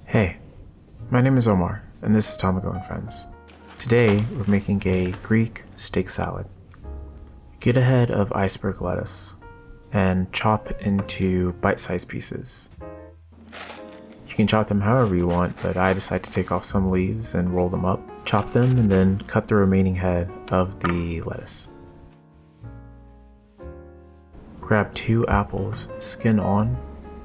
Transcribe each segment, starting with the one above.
Hey, my name is Omar, and this is Tamago and Friends. Today, we're making a Greek steak salad. Get a head of iceberg lettuce and chop into bite-sized pieces. You can chop them however you want, but I decided to take off some leaves and roll them up, chop them, and then cut the remaining head of the lettuce. Grab 2 apples, skin on,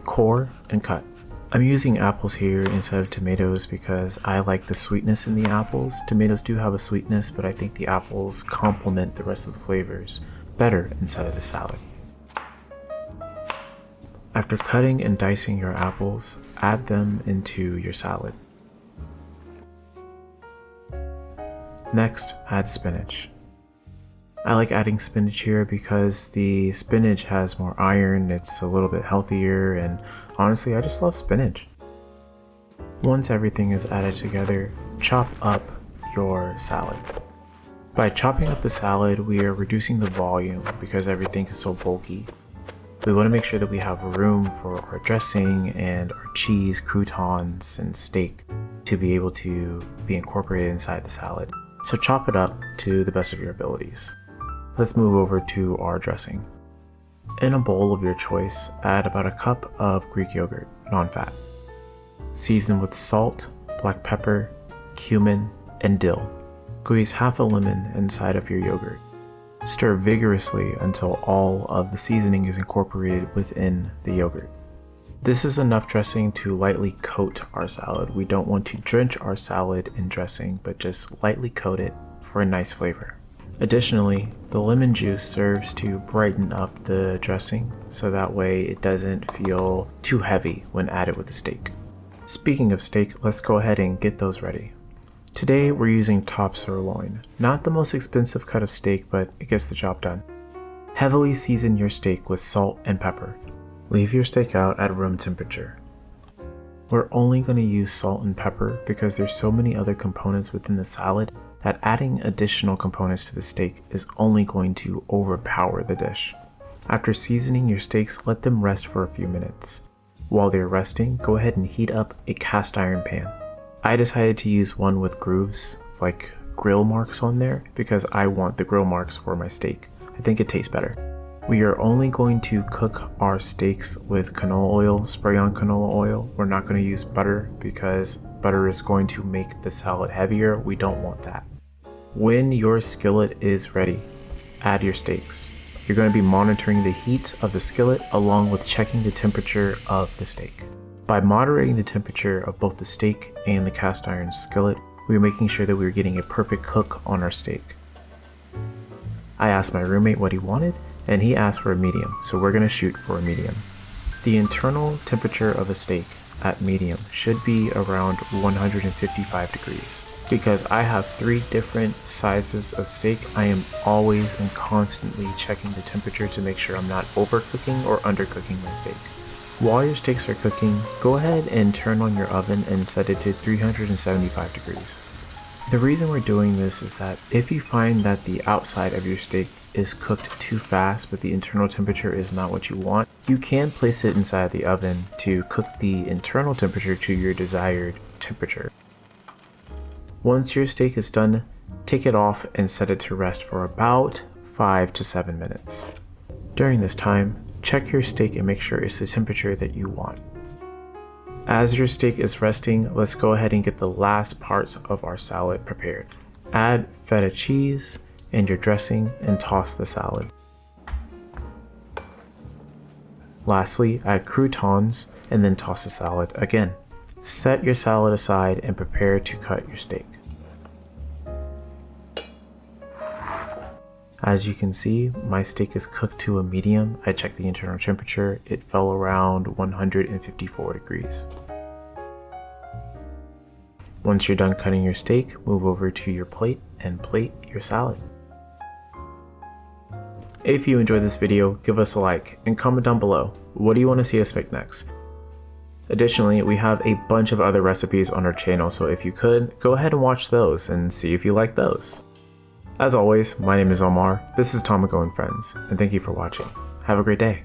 core, and cut. I'm using apples here instead of tomatoes because I like the sweetness in the apples. Tomatoes do have a sweetness, but I think the apples complement the rest of the flavors better inside of the salad. After cutting and dicing your apples, add them into your salad. Next, add spinach. I like adding spinach here because the spinach has more iron, it's a little bit healthier, and honestly I just love spinach. Once everything is added together, chop up your salad. By chopping up the salad, we are reducing the volume because everything is so bulky. We want to make sure that we have room for our dressing and our cheese, croutons, and steak to be able to be incorporated inside the salad. So chop it up to the best of your abilities. Let's move over to our dressing. In a bowl of your choice, add about a cup of Greek yogurt, non-fat. Season with salt, black pepper, cumin, and dill. Squeeze half a lemon inside of your yogurt. Stir vigorously until all of the seasoning is incorporated within the yogurt. This is enough dressing to lightly coat our salad. We don't want to drench our salad in dressing, but just lightly coat it for a nice flavor. Additionally, the lemon juice serves to brighten up the dressing, so that way it doesn't feel too heavy when added with the steak. Speaking of steak, let's go ahead and get those ready. Today we're using top sirloin, not the most expensive cut of steak, but it gets the job done. Heavily season your steak with salt and pepper. Leave your steak out at room temperature. We're only going to use salt and pepper because there's so many other components within the salad that adding additional components to the steak is only going to overpower the dish. After seasoning your steaks, let them rest for a few minutes. While they're resting, go ahead and heat up a cast iron pan. I decided to use one with grooves, like grill marks on there, because I want the grill marks for my steak. I think it tastes better. We are only going to cook our steaks with canola oil, spray on canola oil. We're not going to use butter because butter is going to make the salad heavier. We don't want that. When your skillet is ready, add your steaks. You're going to be monitoring the heat of the skillet along with checking the temperature of the steak. By moderating the temperature of both the steak and the cast iron skillet, we are making sure that we're getting a perfect cook on our steak. I asked my roommate what he wanted, and he asked for a medium, so we're going to shoot for a medium. The internal temperature of a steak at medium should be around 155 degrees. Because I have 3 different sizes of steak, I am always and constantly checking the temperature to make sure I'm not overcooking or undercooking my steak. While your steaks are cooking, go ahead and turn on your oven and set it to 375 degrees. The reason we're doing this is that if you find that the outside of your steak is cooked too fast but the internal temperature is not what you want, you can place it inside the oven to cook the internal temperature to your desired temperature. Once your steak is done, take it off and set it to rest for about 5 to 7 minutes. During this time, check your steak and make sure it's the temperature that you want. As your steak is resting, let's go ahead and get the last parts of our salad prepared. Add feta cheese and your dressing and toss the salad. Lastly, add croutons and then toss the salad again. Set your salad aside and prepare to cut your steak. As you can see, my steak is cooked to a medium. I checked the internal temperature. It fell around 154 degrees. Once you're done cutting your steak, move over to your plate and plate your salad. If you enjoyed this video, give us a like and comment down below. What do you want to see us make next? Additionally, we have a bunch of other recipes on our channel, so if you could, go ahead and watch those and see if you like those. As always, my name is Omar, this is Tamago and Friends, and thank you for watching. Have a great day.